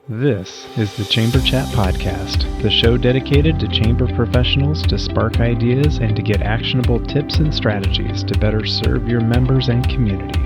This is the Chamber Chat Podcast, the show dedicated to chamber professionals to spark ideas and to get actionable tips and strategies to better serve your members and community.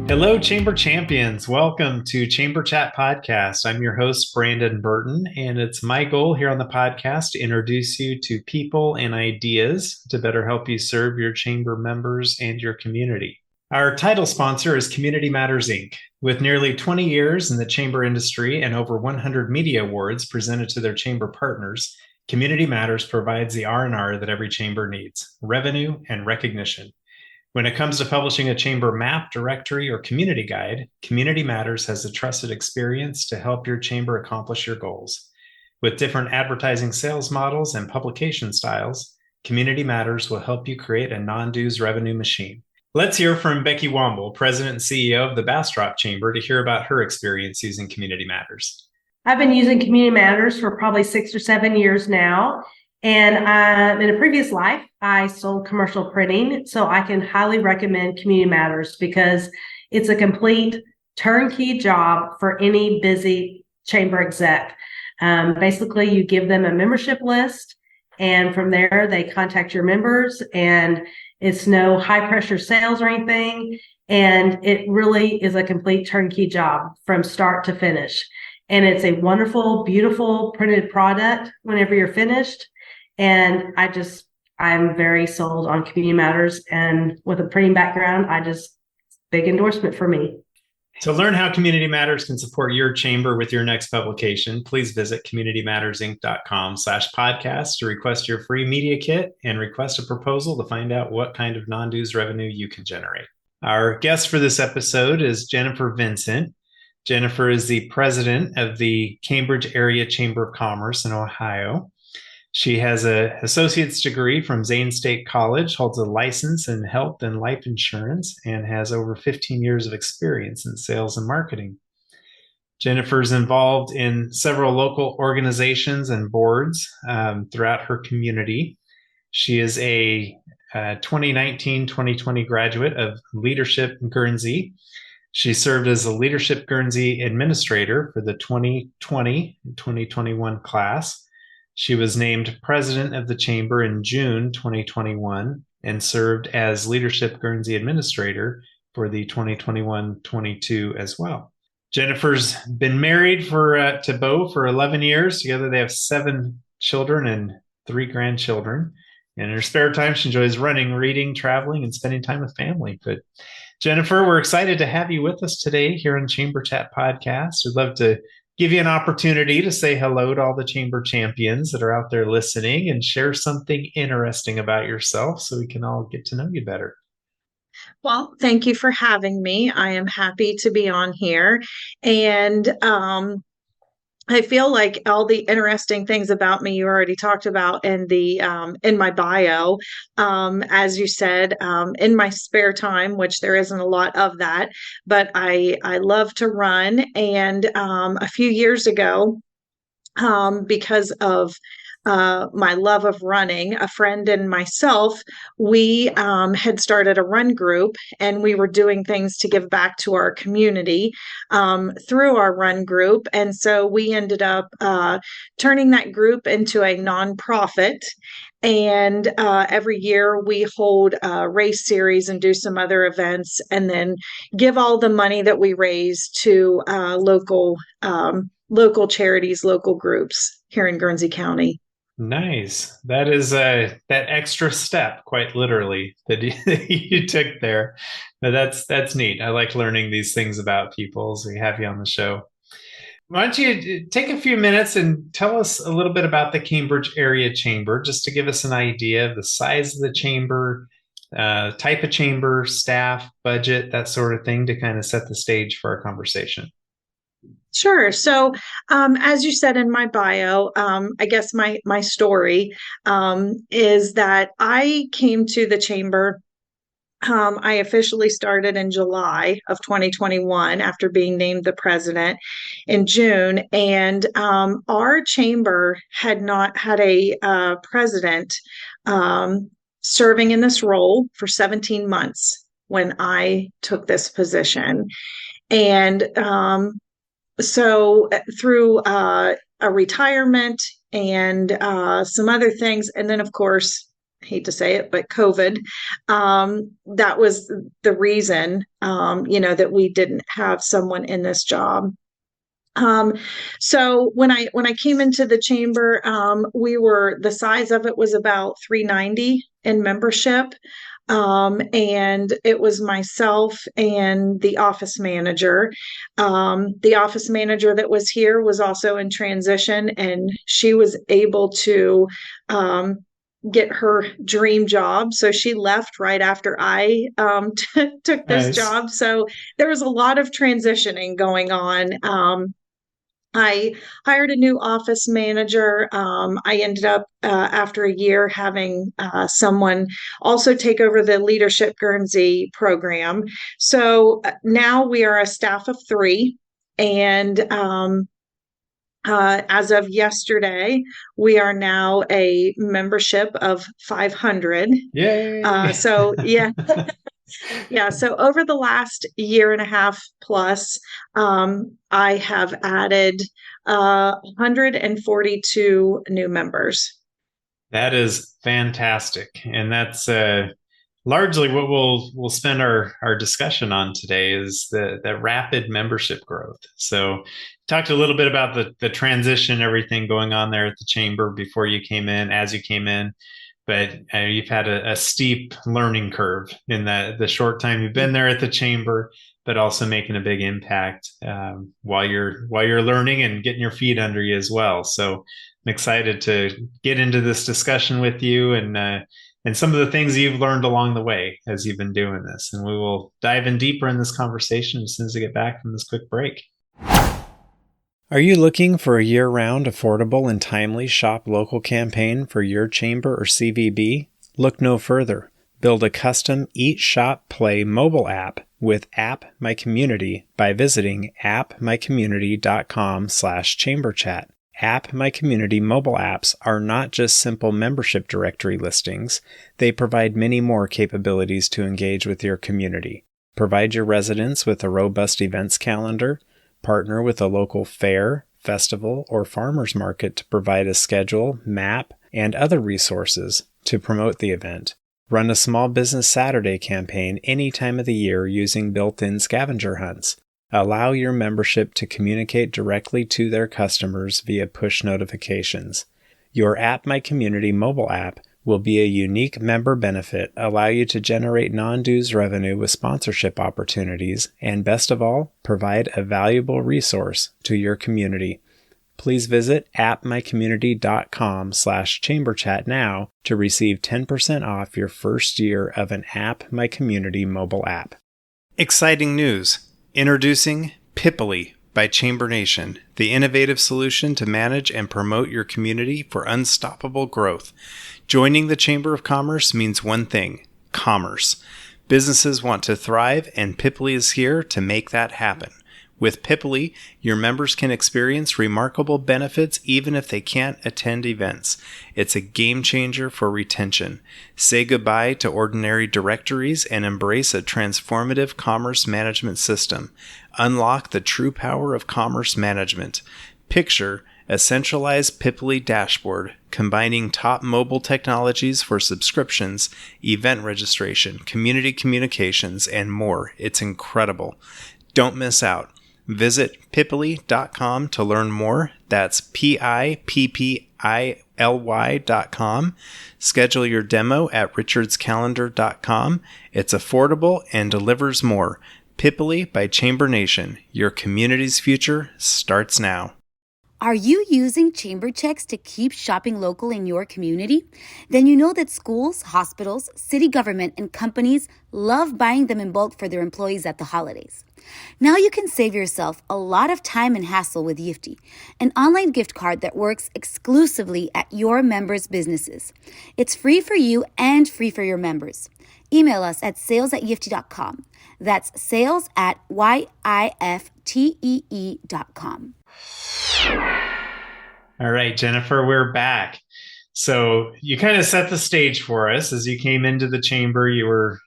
Hello, Chamber Champions. Welcome to Chamber Chat Podcast. I'm your host, Brandon Burton, and it's my goal here on the podcast to introduce you to people and ideas to better help you serve your chamber members and your community. Our title sponsor is Community Matters, Inc. With nearly 20 years in the chamber industry and over 100 media awards presented to their chamber partners, Community Matters provides the R&R that every chamber needs, revenue and recognition. When it comes to publishing a chamber map, directory, or community guide, Community Matters has a trusted experience to help your chamber accomplish your goals. With different advertising sales models and publication styles, Community Matters will help you create a non-dues revenue machine. Let's hear from Becky Womble, President and CEO of the Bastrop Chamber, to hear about her experience using Community Matters. I've been using Community Matters for probably 6 or 7 years now. And in a previous life, I sold commercial printing. So I can highly recommend Community Matters because it's a complete turnkey job for any busy chamber exec. Basically, you give them a membership list, and from there, they contact your members, and it's no high pressure sales or anything. And it really is a complete turnkey job from start to finish. And it's a wonderful, beautiful printed product whenever you're finished. And I'm very sold on Community Matters. And with a printing background, big endorsement for me. To learn how Community Matters can support your chamber with your next publication, please visit communitymattersinc.com/podcast to request your free media kit and request a proposal to find out what kind of non-dues revenue you can generate. Our guest for this episode is Jennifer Vincent. Jennifer is the president of the Cambridge Area Chamber of Commerce in Ohio. She has an associate's degree from Zane State College, holds a license in health and life insurance, and has over 15 years of experience in sales and marketing. Jennifer's involved in several local organizations and boards throughout her community. She is a 2019-2020 graduate of Leadership Guernsey. She served as a Leadership Guernsey administrator for the 2020-2021 class. She was named president of the chamber in June 2021 and served as Leadership Guernsey administrator for the 2021-22 as well. Jennifer's been married to Bo for 11 years. Together they have 7 children and 3 grandchildren. And in her spare time, she enjoys running, reading, traveling, and spending time with family. But Jennifer, we're excited to have you with us today here on Chamber Chat Podcast. We'd love to give you an opportunity to say hello to all the chamber champions that are out there listening and share something interesting about yourself so we can all get to know you better. Well, thank you for having me. I am happy to be on here. And I feel like all the interesting things about me you already talked about in my bio. As you said, in my spare time, which there isn't a lot of that, but I love to run. And a few years ago, because of my love of running, a friend and myself, we had started a run group, and we were doing things to give back to our community through our run group. And so we ended up turning that group into a nonprofit. And every year we hold a race series and do some other events, and then give all the money that we raise to local charities, local groups here in Guernsey County. Nice. That is that extra step, quite literally, that you took there. But that's neat. I like learning these things about people as we have you on the show. Why don't you take a few minutes and tell us a little bit about the Cambridge Area Chamber, just to give us an idea of the size of the chamber, type of chamber, staff, budget, that sort of thing, to kind of set the stage for our conversation. Sure. So, as you said in my bio, I guess my story is that I came to the chamber. I officially started in July of 2021 after being named the president in June. And our chamber had not had a president serving in this role for 17 months when I took this position. And so through a retirement and some other things, and then of course, I hate to say it, but COVID, that was the reason, that we didn't have someone in this job. So when I came into the chamber, the size of it was about 390 in membership. And it was myself and the office manager. The office manager that was here was also in transition, and she was able to get her dream job. So she left right after I took this Nice. job. So there was a lot of transitioning going on. I hired a new office manager. I ended up, after a year, having someone also take over the Leadership Guernsey program. So now we are a staff of 3. And as of yesterday, we are now a membership of 500. Yay. So, yeah. Yeah, so over the last year and a half plus, I have added 142 new members. That is fantastic. And that's largely what we'll spend our discussion on today is the rapid membership growth. So talked a little bit about the transition, everything going on there at the chamber before you came in, as you came in. But you've had a steep learning curve in the short time you've been there at the chamber, but also making a big impact while you're learning and getting your feet under you as well. So I'm excited to get into this discussion with you and some of the things you've learned along the way as you've been doing this. And we will dive in deeper in this conversation as soon as I get back from this quick break. Are you looking for a year-round, affordable, and timely shop local campaign for your chamber or CVB? Look no further. Build a custom Eat, Shop, Play mobile app with App My Community by visiting appmycommunity.com/chamberchat. App My Community mobile apps are not just simple membership directory listings. They provide many more capabilities to engage with your community. Provide your residents with a robust events calendar. Partner with a local fair, festival, or farmers market to provide a schedule, map, and other resources to promote the event. Run a small business Saturday campaign any time of the year using built-in scavenger hunts. Allow your membership to communicate directly to their customers via push notifications. Your App My Community mobile app will be a unique member benefit, allow you to generate non-dues revenue with sponsorship opportunities, and best of all, provide a valuable resource to your community. Please visit appmycommunity.com/chamberchat now to receive 10% off your first year of an App My Community mobile app. Exciting news! Introducing Piply by Chamber Nation, the innovative solution to manage and promote your community for unstoppable growth. Joining the Chamber of Commerce means one thing: commerce. Businesses want to thrive, and Piply is here to make that happen. With Piply, your members can experience remarkable benefits even if they can't attend events. It's a game changer for retention. Say goodbye to ordinary directories and embrace a transformative commerce management system. Unlock the true power of commerce management. Picture a centralized Piply dashboard combining top mobile technologies for subscriptions, event registration, community communications, and more. It's incredible. Don't miss out. Visit piply.com to learn more. That's PIPPILY.com. Schedule your demo at richardscalendar.com. It's affordable and delivers more. Piply by Chamber Nation. Your community's future starts now. Are you using chamber checks to keep shopping local in your community? Then you know that schools, hospitals, city government, and companies love buying them in bulk for their employees at the holidays. Now you can save yourself a lot of time and hassle with Yiftee, an online gift card that works exclusively at your members' businesses. It's free for you and free for your members. Email us at sales@yiftee.com. That's sales@yiftee.com. All right, Jennifer, we're back. So you kind of set the stage for us. As you came into the chamber, you were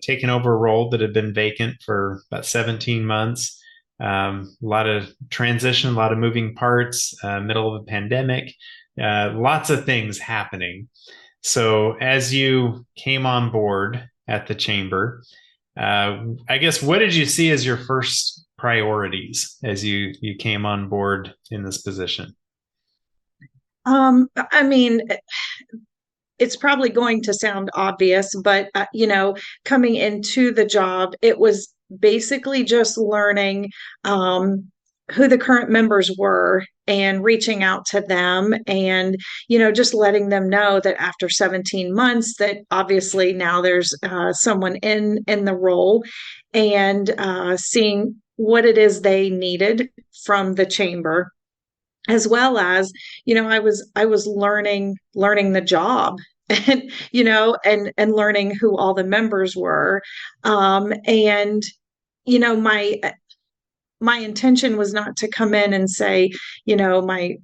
taking over a role that had been vacant for about 17 months. A lot of transition, a lot of moving parts, middle of a pandemic, lots of things happening. So as you came on board at the chamber, I guess, what did you see as your first priorities as you came on board in this position? I mean, it's probably going to sound obvious, but coming into the job, it was basically just learning who the current members were and reaching out to them and just letting them know that after 17 months that obviously now there's someone in the role, and seeing what it is they needed from the chamber, as well as I was learning the job and and learning who all the members were, and my intention was not to come in and say, my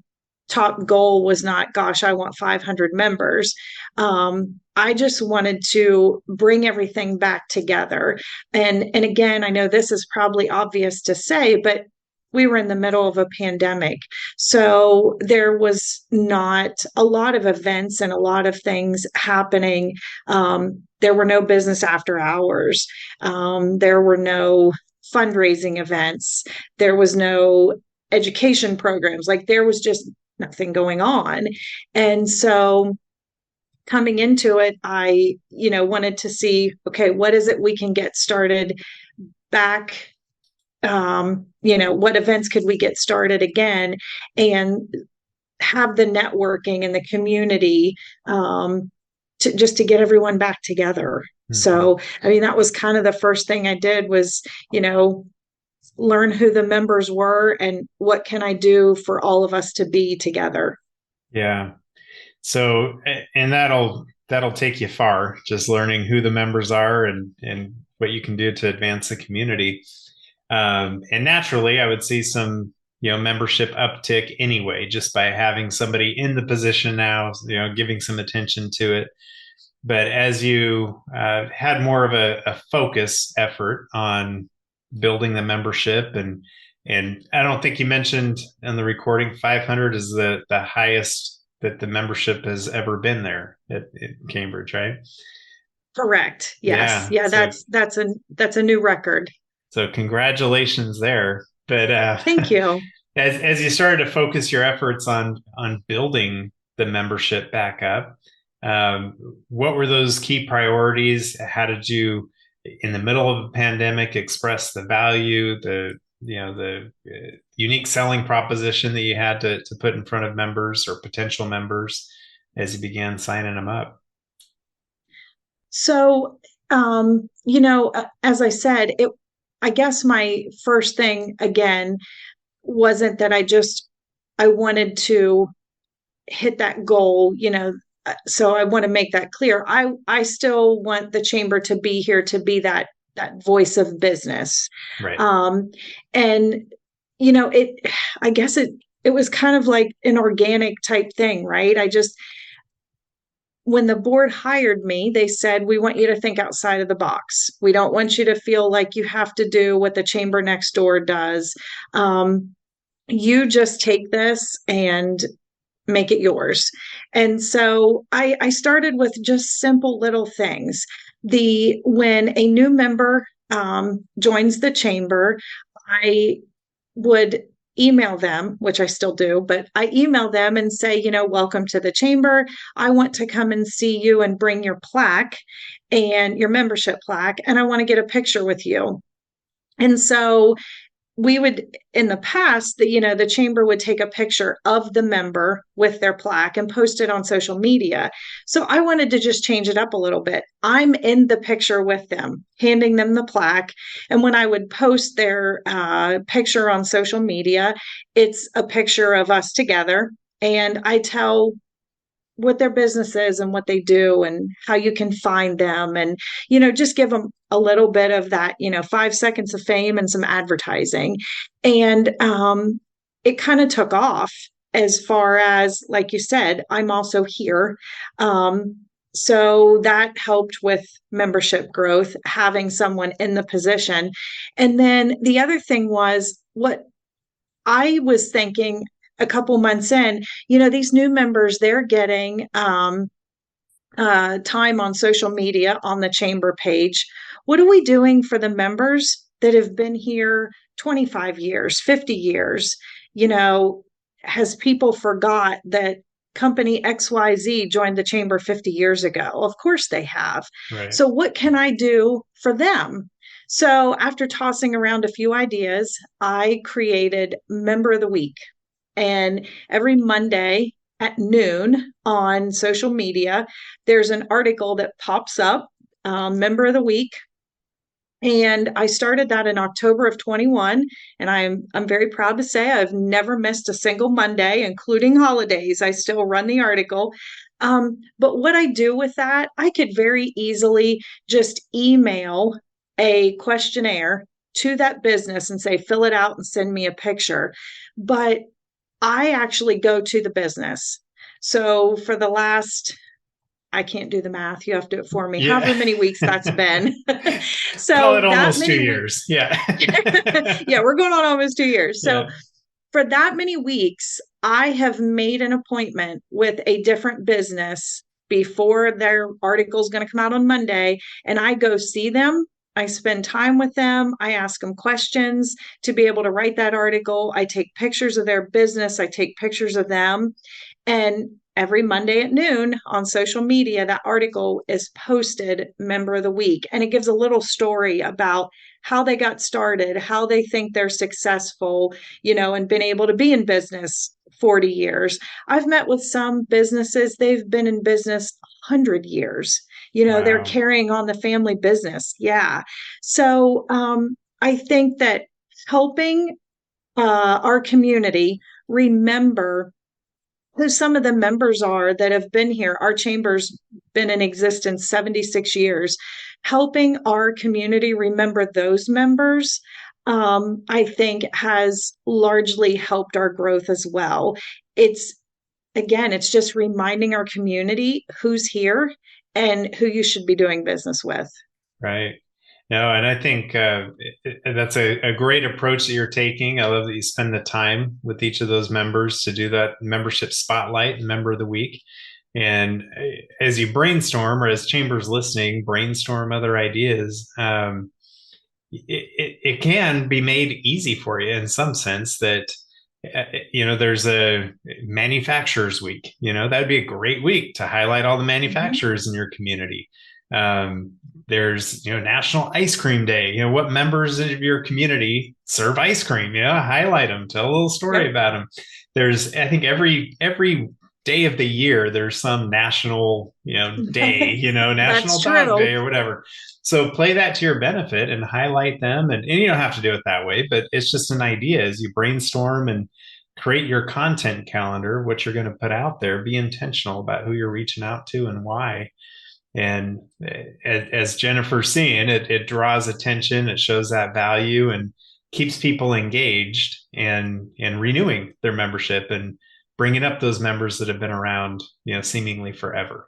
top goal was not, gosh, I want 500 members. I just wanted to bring everything back together. And again, I know this is probably obvious to say, but we were in the middle of a pandemic. So there was not a lot of events and a lot of things happening. There were no business after hours. There were no fundraising events. There was no education programs. Like, there was just nothing going on. And so coming into it, I, wanted to see, okay, what is it we can get started back? What events could we get started again and have the networking and the community, to get everyone back together. Mm-hmm. So, I mean, that was kind of the first thing I did was, learn who the members were and what can I do for all of us to be together. Yeah. So, and that'll take you far, just learning who the members are and what you can do to advance the community. And naturally, I would see some, membership uptick anyway, just by having somebody in the position now, giving some attention to it. But as you had more of a focus effort on building the membership, and I don't think you mentioned in the recording, 500 is the highest that the membership has ever been there at Cambridge, right? Correct. Yes. Yeah. That's a new record. So congratulations there. But thank you. As you started to focus your efforts on building the membership back up, what were those key priorities? How did you, in the middle of a pandemic, express the value, the unique selling proposition that you had to put in front of members or potential members as you began signing them up? So, as I said, I guess my first thing again wasn't that I wanted to hit that goal, so I want to make that clear. I still want the chamber to be here to be that voice of business. Right. And I guess it was kind of like an organic type thing, right? When the board hired me, they said, we want you to think outside of the box. We don't want you to feel like you have to do what the chamber next door does. You just take this and make it yours. And so I started with just simple little things. When a new member joins the chamber, I would email them, which I still do, but I email them and say, welcome to the chamber. I want to come and see you and bring your plaque and your membership plaque, and I want to get a picture with you. And so we would, in the past, the chamber would take a picture of the member with their plaque and post it on social media. So I wanted to just change it up a little bit. I'm in the picture with them, handing them the plaque. And when I would post their picture on social media, it's a picture of us together. And I tell what their business is and what they do and how you can find them, and just give them a little bit of that 5 seconds of fame and some advertising. And it kind of took off, as far as, like you said, I'm also here, so that helped with membership growth, having someone in the position. And then the other thing was, what I was thinking a couple months in, these new members, they're getting time on social media on the chamber page. What are we doing for the members that have been here 25 years, 50 years? Has people forgot that company XYZ joined the chamber 50 years ago? Of course they have. Right. So what can I do for them? So after tossing around a few ideas, I created Member of the Week. And every Monday at noon on social media, there's an article that pops up, Member of the Week. And I started that in October of 21. And I'm very proud to say I've never missed a single Monday, including holidays. I still run the article. But what I do with that, I could very easily just email a questionnaire to that business and say, fill it out and send me a picture. But I actually go to the business. So for the last, I can't do the math. You have to do it for me. Yeah. However many weeks that's been. So call it that almost many 2 years. Yeah. Yeah, we're going on almost 2 years. So Yeah. for that many weeks, I have made an appointment with a different business before their article is going to come out on Monday. And I go see them. I spend time with them. I ask them questions to be able to write that article. I take pictures of their business. I take pictures of them. And every Monday at noon on social media, that article is posted Member of the Week. And it gives a little story about how they got started, how they think they're successful, and been able to be in business 40 years. I've met with some businesses, they've been in business 100 years. Wow. They're carrying on the family business. Yeah. So I think that helping our community remember who some of the members are that have been here. Our chamber's been in existence 76 years. Helping our community remember those members, I think, has largely helped our growth as well. It's just reminding our community who's here and who you should be doing business with. Right. No, and I think that's a great approach that you're taking. I love that you spend the time with each of those members to do that membership spotlight and Member of the Week. And as you brainstorm, or as chambers listening, brainstorm other ideas, it can be made easy for you in some sense that, there's a manufacturers week, that'd be a great week to highlight all the manufacturers in your community. There's National Ice Cream Day. What members of your community serve ice cream? Highlight them, tell a little story about them. There's, I think, every day of the year there's some national day, National Dog Day or whatever. So play that to your benefit and highlight them, and you don't have to do it that way, but it's just an idea as you brainstorm and create your content calendar, what you're going to put out there. Be intentional about who you're reaching out to and why. And as Jennifer's seeing, it draws attention, it shows that value, and keeps people engaged and renewing their membership and bringing up those members that have been around, seemingly forever.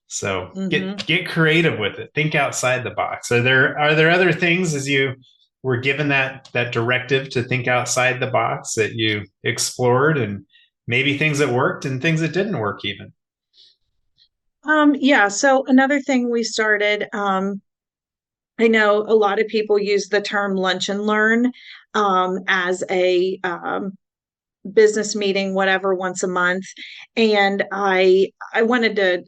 So get creative with it. Think outside the box. Are there other things, as you were given that directive to think outside the box, that you explored, and maybe things that worked and things that didn't work even? Yeah. So another thing we started, I know a lot of people use the term lunch and learn as a business meeting, whatever, once a month. And I wanted to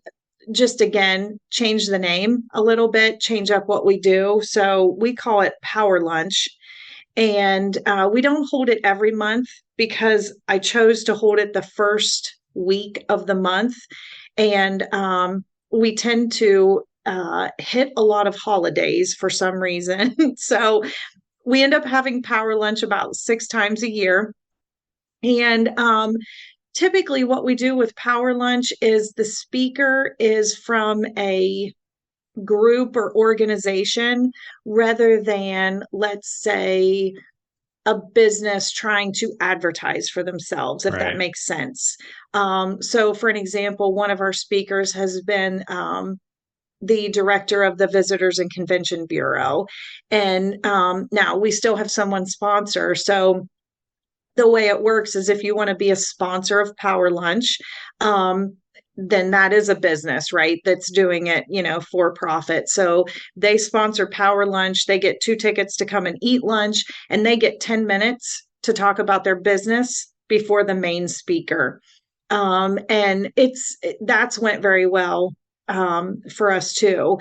just, again, change the name a little bit, change up what we do. So we call it Power Lunch. And we don't hold it every month because I chose to hold it the first week of the month. And we tend to hit a lot of holidays for some reason. So we end up having Power Lunch about 6 times a year. And typically what we do with Power Lunch is the speaker is from a group or organization rather than, let's say, a business trying to advertise for themselves, if that makes sense. So for an example, one of our speakers has been the director of the Visitors and Convention Bureau. And now we still have someone sponsor. So the way it works is if you want to be a sponsor of Power Lunch, then that is a business, right? That's doing it, for profit. So they sponsor Power Lunch. They get 2 tickets to come and eat lunch, and they get 10 minutes to talk about their business before the main speaker. And that's went very well for us too.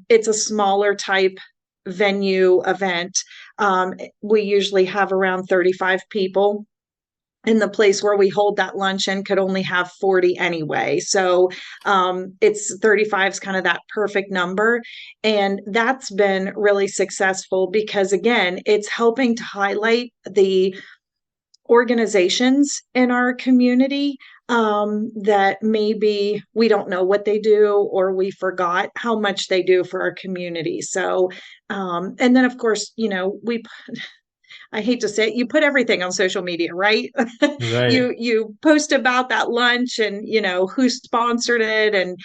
It's a smaller type venue event. We usually have around 35 people. And the place where we hold that luncheon could only have 40 anyway. So it's 35 is kind of that perfect number. And that's been really successful because, again, it's helping to highlight the organizations in our community that maybe we don't know what they do, or we forgot how much they do for our community. So, and then of course, I hate to say it, you put everything on social media, right? Right. You post about that lunch and who sponsored it, and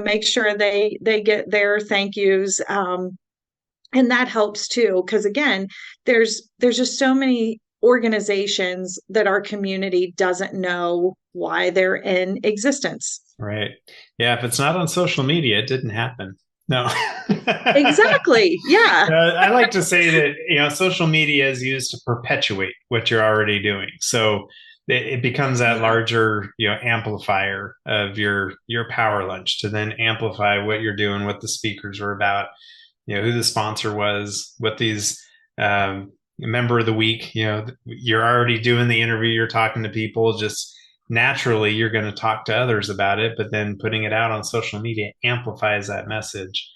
make sure they get their thank yous. And that helps too, because again, there's just so many organizations that our community doesn't know why they're in existence. Right. Yeah. If it's not on social media, it didn't happen. No. Exactly. Yeah. I like to say that, social media is used to perpetuate what you're already doing. So it becomes that larger, amplifier of your power lunch to then amplify what you're doing, what the speakers were about, who the sponsor was, what these member of the week, you're already doing the interview, you're talking to people, just naturally you're going to talk to others about it, but then putting it out on social media amplifies that message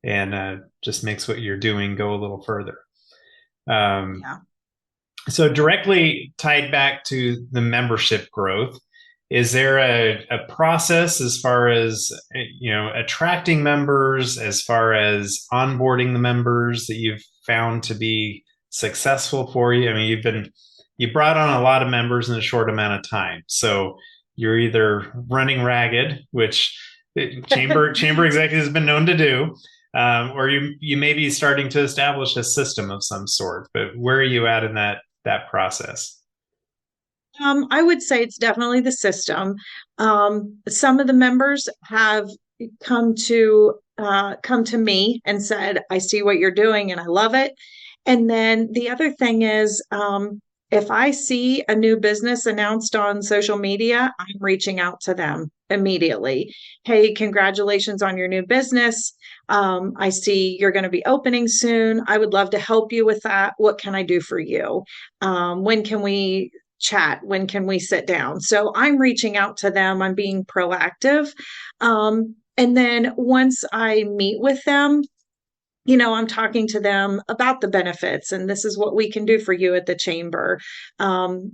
and just makes what you're doing go a little further. Yeah. So directly tied back to the membership growth, is there a process as far as, attracting members, as far as onboarding the members that you've found to be successful for you? I mean, you brought on a lot of members in a short amount of time. So you're either running ragged, which chamber executives have been known to do, or you may be starting to establish a system of some sort. But where are you at in that process? I would say it's definitely the system. Some of the members have come to me and said, "I see what you're doing and I love it." And then the other thing is, if I see a new business announced on social media, I'm reaching out to them immediately. Hey, congratulations on your new business. I see you're going to be opening soon. I would love to help you with that. What can I do for you? When can we chat? When can we sit down? So I'm reaching out to them. I'm being proactive. And then once I meet with them, I'm talking to them about the benefits, and this is what we can do for you at the chamber.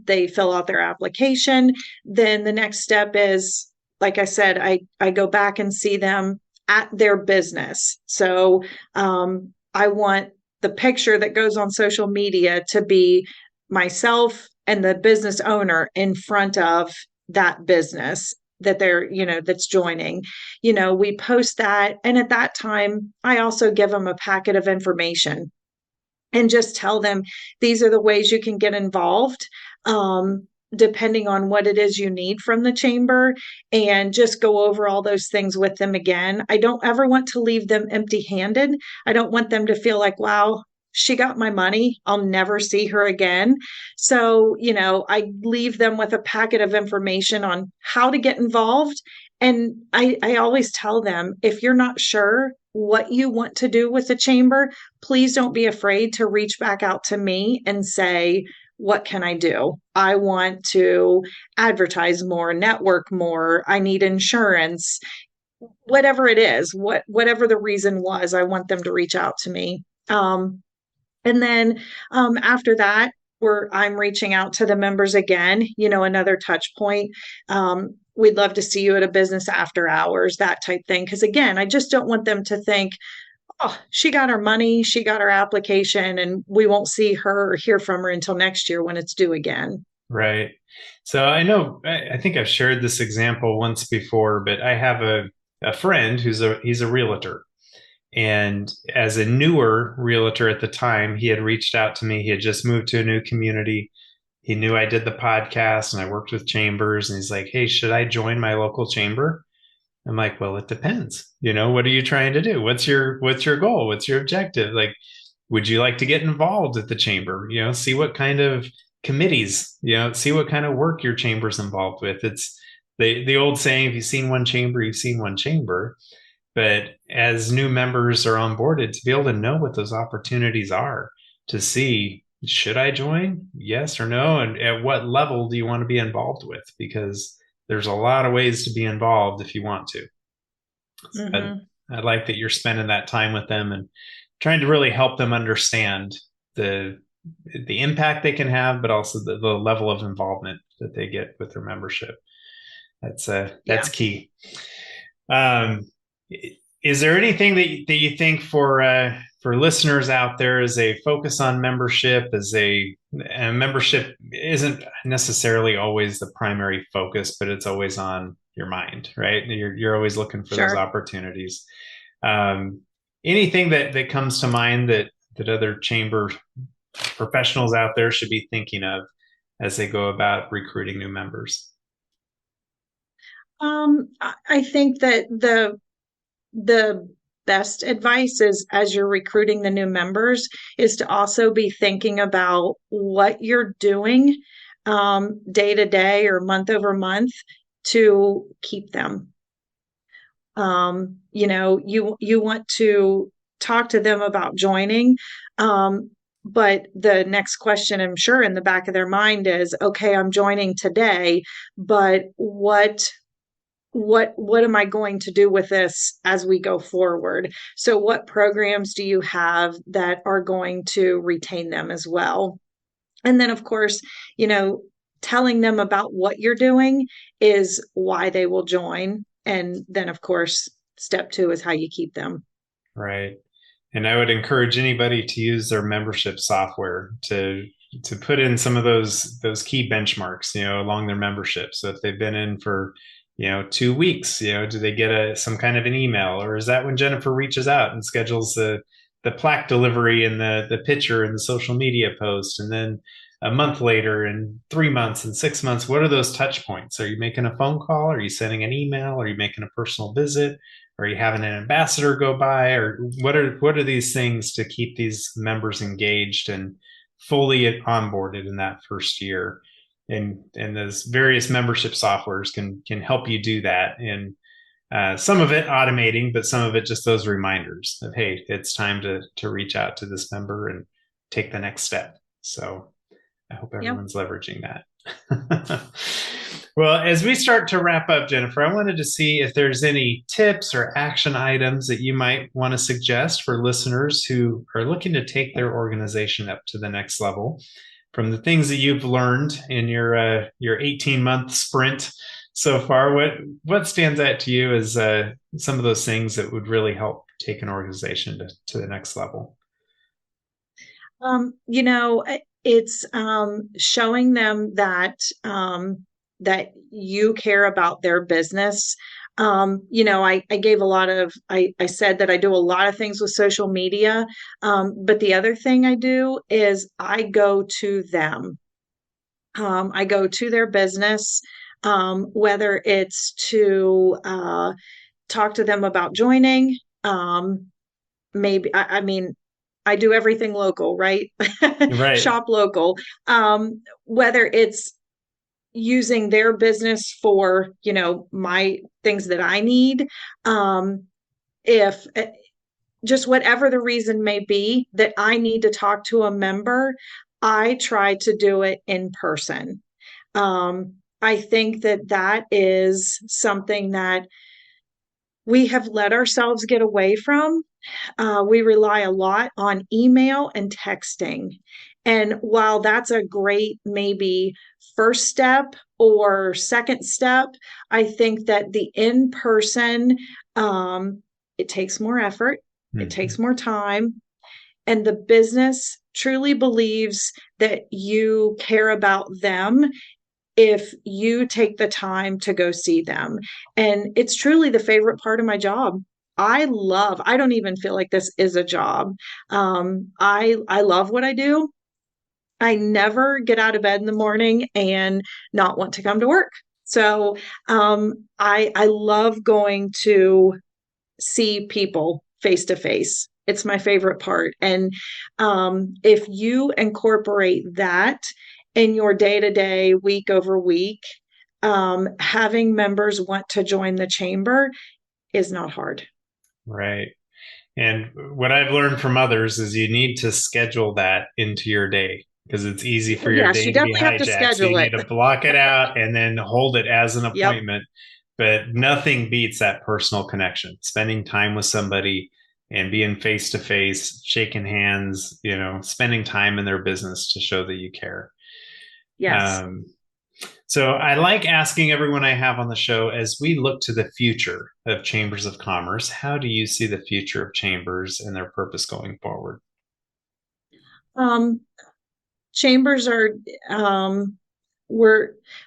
They fill out their application. Then the next step is, like I said, I go back and see them at their business. So I want the picture that goes on social media to be myself and the business owner in front of that business that they're, that's joining. We post that. And at that time, I also give them a packet of information and just tell them these are the ways you can get involved, depending on what it is you need from the chamber, and just go over all those things with them again. I don't ever want to leave them empty-handed. I don't want them to feel like, wow, she got my money, I'll never see her again. So, I leave them with a packet of information on how to get involved. And I always tell them, if you're not sure what you want to do with the chamber, please don't be afraid to reach back out to me and say, what can I do? I want to advertise more, network more. I need insurance, whatever it is, whatever the reason was, I want them to reach out to me. And then after that, I'm reaching out to the members again, another touch point. We'd love to see you at a business after hours, that type thing. Because again, I just don't want them to think, oh, she got her money, she got her application, and we won't see her or hear from her until next year when it's due again. Right. So I think I've shared this example once before, but I have a friend he's a realtor. And as a newer realtor at the time, he had reached out to me. He had just moved to a new community. he knew I did the podcast and I worked with chambers, and he's like, "Hey, should I join my local chamber?" I'm like, "Well, it depends. What are you trying to do? What's your goal? What's your objective? Like, would you like to get involved at the chamber? See what kind of committees, see what kind of work your chamber's involved with." It's the old saying, if you've seen one chamber, you've seen one chamber. But as new members are onboarded, to be able to know what those opportunities are, to see, should I join? Yes or no? And at what level do you want to be involved with? Because there's a lot of ways to be involved if you want to. Mm-hmm. I like that you're spending that time with them and trying to really help them understand the impact they can have, but also the level of involvement that they get with their membership. That's key. Is there anything that you think for listeners out there as a focus on membership, and membership isn't necessarily always the primary focus, but it's always on your mind, right? You're always looking for those opportunities. Anything that comes to mind that other chamber professionals out there should be thinking of as they go about recruiting new members? I think that the best advice is, as you're recruiting the new members, is to also be thinking about what you're doing day to day or month over month to keep them. You want to talk to them about joining. But the next question, I'm sure, in the back of their mind is, okay, I'm joining today, but what am I going to do with this as we go forward? So what programs do you have that are going to retain them as well? And then, of course, telling them about what you're doing is why they will join. And then, of course, step 2 is how you keep them. Right. And I would encourage anybody to use their membership software to put in some of those key benchmarks, along their membership. So if they've been in for 2 weeks, do they get some kind of an email, or is that when Jennifer reaches out and schedules the plaque delivery and the picture and the social media post? And then a month later, and 3 months and 6 months, what are those touch points? Are you making a phone call? Are you sending an email? Are you making a personal visit? Are you having an ambassador go by? Or what are these things to keep these members engaged and fully onboarded in that first year? And those various membership softwares can help you do that. And some of it automating, but some of it just those reminders of, hey, it's time to reach out to this member and take the next step. So I hope everyone's leveraging that. Well, as we start to wrap up, Jennifer, I wanted to see if there's any tips or action items that you might want to suggest for listeners who are looking to take their organization up to the next level. From the things that you've learned in your 18-month sprint so far, what stands out to you as some of those things that would really help take an organization to the next level? It's showing them that that you care about their business. I gave a lot of, I said that I do a lot of things with social media. But the other thing I do is I go to them. I go to their business, whether it's to talk to them about joining. Maybe, I mean, I do everything local, right? Right. Shop local. Whether it's using their business for, my things that I need. If just whatever the reason may be that I need to talk to a member, I try to do it in person. I think that is something that we have let ourselves get away from. We rely a lot on email and texting. And while that's a great maybe first step or second step, I think that the in-person, it takes more effort, it takes more time, and the business truly believes that you care about them if you take the time to go see them. And it's truly the favorite part of my job. I don't even feel like this is a job. I love what I do. I never get out of bed in the morning and not want to come to work. So I love going to see people face to face. It's my favorite part. And if you incorporate that in your day to day, week over week, having members want to join the chamber is not hard. Right. And what I've learned from others is you need to schedule that into your day because it's easy for your Yes, day you to be definitely have to hijacked. So you schedule it. need to block it out and then hold it as an Yep. appointment. But nothing beats that personal connection, spending time with somebody and being face to face, shaking hands, spending time in their business to show that you care. Yes. So I like asking everyone I have on the show, as we look to the future of chambers of commerce, how do you see the future of chambers and their purpose going forward? Chambers are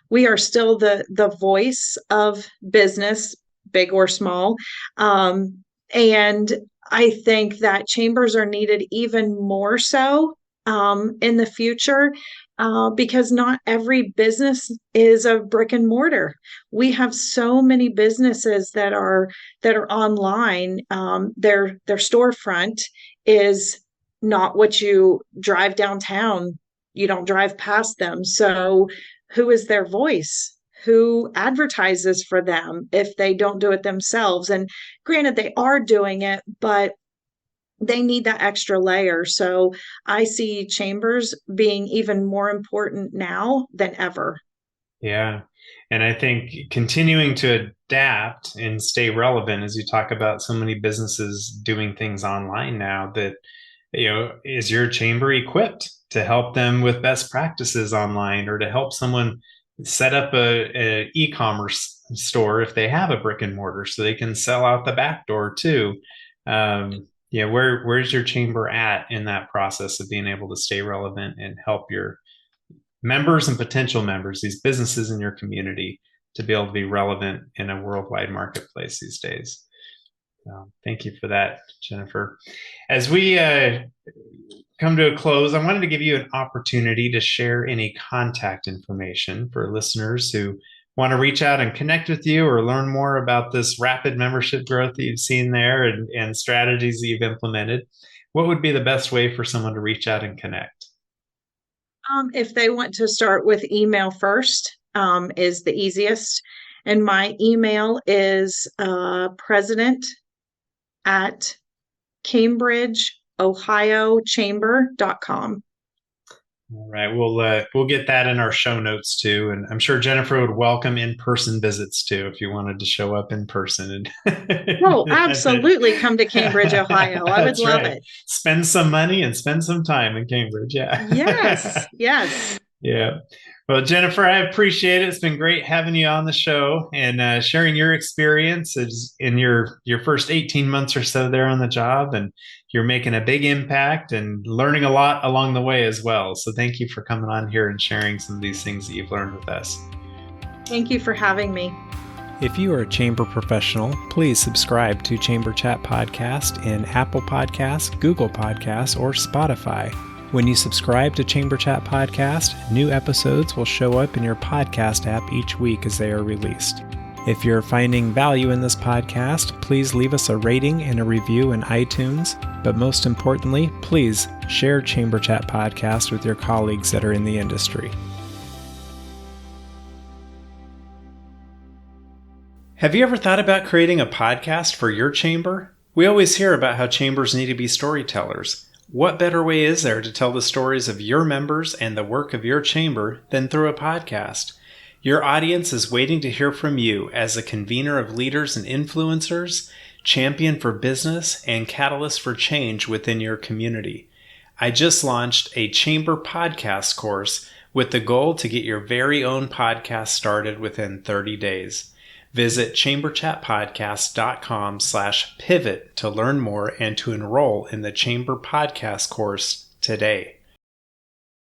we are still the voice of business, big or small. And I think that chambers are needed even more so in the future because not every business is a brick and mortar. We have so many businesses that are online. Their storefront is not what you drive downtown. You don't drive past them. So who is their voice? Who advertises for them if they don't do it themselves? And granted, they are doing it, but they need that extra layer. So I see chambers being even more important now than ever. Yeah. And I think continuing to adapt and stay relevant, as you talk about so many businesses doing things online now, that, is your chamber equipped to help them with best practices online, or to help someone set up a e-commerce store if they have a brick and mortar, so they can sell out the back door too? Where's your chamber at in that process of being able to stay relevant and help your members and potential members, these businesses in your community, to be able to be relevant in a worldwide marketplace these days? Thank you for that, Jennifer. As we come to a close, I wanted to give you an opportunity to share any contact information for listeners who want to reach out and connect with you or learn more about this rapid membership growth that you've seen there and strategies that you've implemented. What would be the best way for someone to reach out and connect? If they want to start with email first, is the easiest. And my email is president@CambridgeOhioChamber.com. All right, we'll get that in our show notes too, and I'm sure Jennifer would welcome in-person visits too if you wanted to show up in person. Oh, absolutely! Come to Cambridge, Ohio. I would love it. Spend some money and spend some time in Cambridge. Yeah. Yes. Yeah. Well, Jennifer, I appreciate it. It's been great having you on the show and sharing your experiences in your first 18 months or so there on the job. And you're making a big impact and learning a lot along the way as well. So thank you for coming on here and sharing some of these things that you've learned with us. Thank you for having me. If you are a chamber professional, please subscribe to Chamber Chat Podcast in Apple Podcasts, Google Podcasts, or Spotify. When you subscribe to Chamber Chat Podcast, new episodes will show up in your podcast app each week as they are released. If you're finding value in this podcast, please leave us a rating and a review in iTunes. But most importantly, please share Chamber Chat Podcast with your colleagues that are in the industry. Have you ever thought about creating a podcast for your chamber? We always hear about how chambers need to be storytellers. What better way is there to tell the stories of your members and the work of your chamber than through a podcast? Your audience is waiting to hear from you as a convener of leaders and influencers, champion for business, and catalyst for change within your community. I just launched a chamber podcast course with the goal to get your very own podcast started within 30 days. Visit chamberchatpodcast.com/pivot to learn more and to enroll in the Chamber Podcast course today.